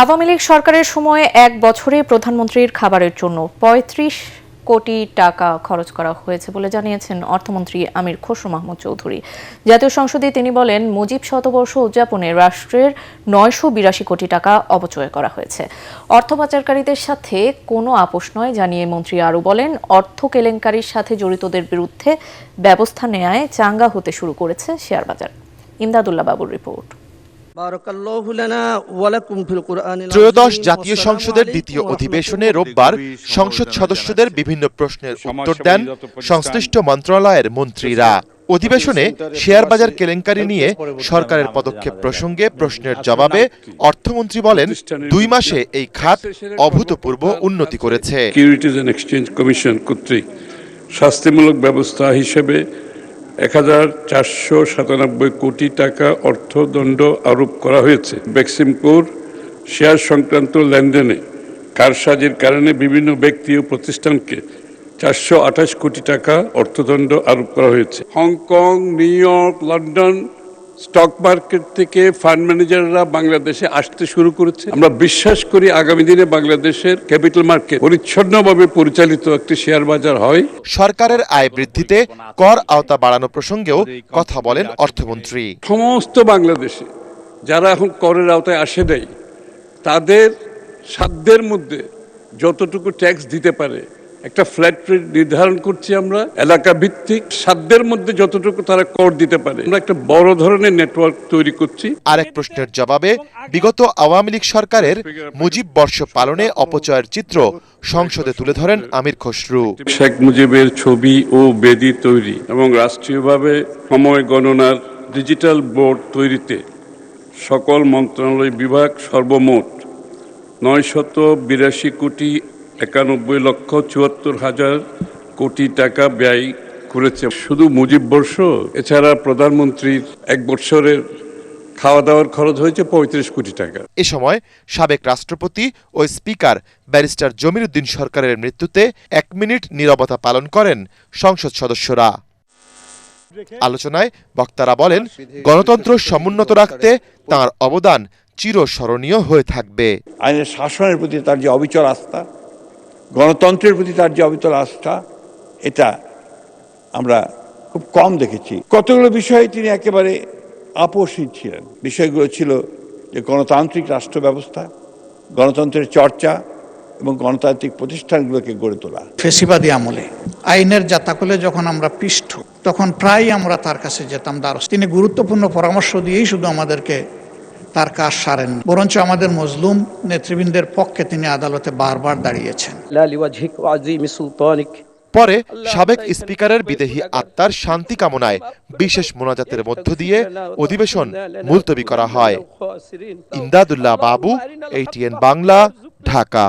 আওয়ামী লীগ সরকারের সময়ে এক বছরে প্রধানমন্ত্রীর খাবারের জন্য ৩৫ কোটি টাকা খরচ করা হয়েছে বলে জানিয়েছেন অর্থমন্ত্রী আমির খসরু মাহমুদ চৌধুরী। জাতীয় সংসদে তিনি বলেন, মুজিব শতবর্ষ উদযাপনে রাষ্ট্রের ৯৮২ কোটি টাকা অপচয় করা হয়েছে। অর্থ পাচারকারীদের সাথে কোনো আপোষ নয় জানিয়ে মন্ত্রী আরও বলেন, অর্থ কেলেঙ্কারির সাথে জড়িতদের বিরুদ্ধে ব্যবস্থা নেয়ায় চাঙ্গা হতে শুরু করেছে শেয়ার বাজার। ইমদাদুল্লাহ বাবুর রিপোর্ট। ত্রয়োদশ জাতীয় সংসদের দ্বিতীয় অধিবেশনে রোববার সংসদ সদস্যদের বিভিন্ন প্রশ্নের উত্তর দেন সংশ্লিষ্ট মন্ত্রণালয়ের মন্ত্রীরা। অধিবেশনে শেয়ার বাজার কেলেঙ্কারি নিয়ে সরকারের পদক্ষেপ প্রসঙ্গে প্রশ্নের জবাবে অর্থমন্ত্রী বলেন, ২ মাসে এই খাত অভূতপূর্ব উন্নতি করেছে। সিকিউরিটিজ এন্ড এক্সচেঞ্জ কমিশন কর্তৃক শাস্তিমূলক ব্যবস্থা হিসেবে ১,৪৯৭ কোটি টাকা অর্থদণ্ড আরোপ করা হয়েছে। বেক্সিমকোর শেয়ার সংক্রান্ত লেনদেনে কারসাজির কারণে বিভিন্ন ব্যক্তি ও প্রতিষ্ঠানকে ৪২৮ কোটি টাকা অর্থদণ্ড আরোপ করা হয়েছে। Hong Kong, new York, London stock market থেকে ফান্ড ম্যানেজাররা বাংলাদেশে আসতে শুরু করেছে। আমরা বিশ্বাস করি আগামী দিনে বাংলাদেশের ক্যাপিটাল মার্কেট পরিচ্ছন্নভাবে পরিচালিত একটি শেয়ার বাজার হয়। সরকারের আয় বৃদ্ধিতে কর আওতা বাড়ানো প্রসঙ্গেও কথা বলেন অর্থমন্ত্রী। সমস্ত বাংলাদেশে যারা এখন করের আওতায় আসে নাই, তাদের সাধ্যের মধ্যে যতটুকু ট্যাক্স দিতে পারে একটা ফ্ল্যাট রেট নির্ধারণ করছি আমরা, এলাকা ভিত্তিক সাধ্যের মধ্যে যতটুকু তারা কর দিতে পারে। আমরা একটা বড় ধরনের নেটওয়ার্ক তৈরি করছি। আরেক প্রশ্নের জবাবে বিগত আওয়ামী লীগ সরকারের মুজিব বর্ষ পালনে অপচয়ের চিত্র সংসদে তুলে ধরেন আমির খসরু। শেখ মুজিবের ছবি ও বেদি তৈরি এবং রাষ্ট্রীয়ভাবে সময় গণনার ডিজিটাল বোর্ড তৈরিতে সকল মন্ত্রণালয় বিভাগ সর্বমোট ৯৮২ কোটি ৯১,৭৪,০০০ কোটি টাকা ব্যয় করেছে। শুধু মুজিব বর্ষ, এছাড়া প্রধানমন্ত্রীর এক বছরের খাওয়া দাওয়ার খরচ হয়েছে ৩৫ কোটি টাকা। এ সময় সাবেক রাষ্ট্রপতি ও স্পিকার ব্যারিস্টার জমির উদ্দিন সরকারের মৃত্যুতে ১ মিনিট নীরবতা পালন করেন সংসদ সদস্যরা। আলোচনায় বক্তারা বলেন, গণতন্ত্র সমুন্নত রাখতে তাঁর অবদান চিরস্মরণীয় হয়ে থাকবে। আইনের শাসনের প্রতি তার যে অবিচল আস্থা, গণতন্ত্রের প্রতি তার যে অবিচল আস্থা, এটা আমরা খুব কম দেখেছি। কতগুলো বিষয়ে তিনি একেবারে আপোষহীন ছিলেন। বিষয়গুলো ছিল যে গণতান্ত্রিক রাষ্ট্র ব্যবস্থা, গণতন্ত্রের চর্চা এবং গণতান্ত্রিক প্রতিষ্ঠানগুলোকে গড়ে তোলা। ফেসিবাদী আমলে আইনের জাতাকলে যখন আমরা পৃষ্ঠ, তখন প্রায় আমরা তার কাছে যেতাম দ্বারস্থ। তিনি গুরুত্বপূর্ণ পরামর্শ দিয়েই শুধু আমাদেরকে তার কাজ সারেন, বরঞ্চ আমাদের মজলুম নেতৃবৃন্দের পক্ষে তিনি আদালতে বারবার দাঁড়িয়েছেন। পরে সাবেক স্পিকারের বিদেহী আত্মার শান্তি কামনায় বিশেষ মোনাজাতের মধ্য দিয়ে অধিবেশন মুলতবি করা হয়। ইমদাদুল্লাহ বাবু, ATN বাংলা, ঢাকা।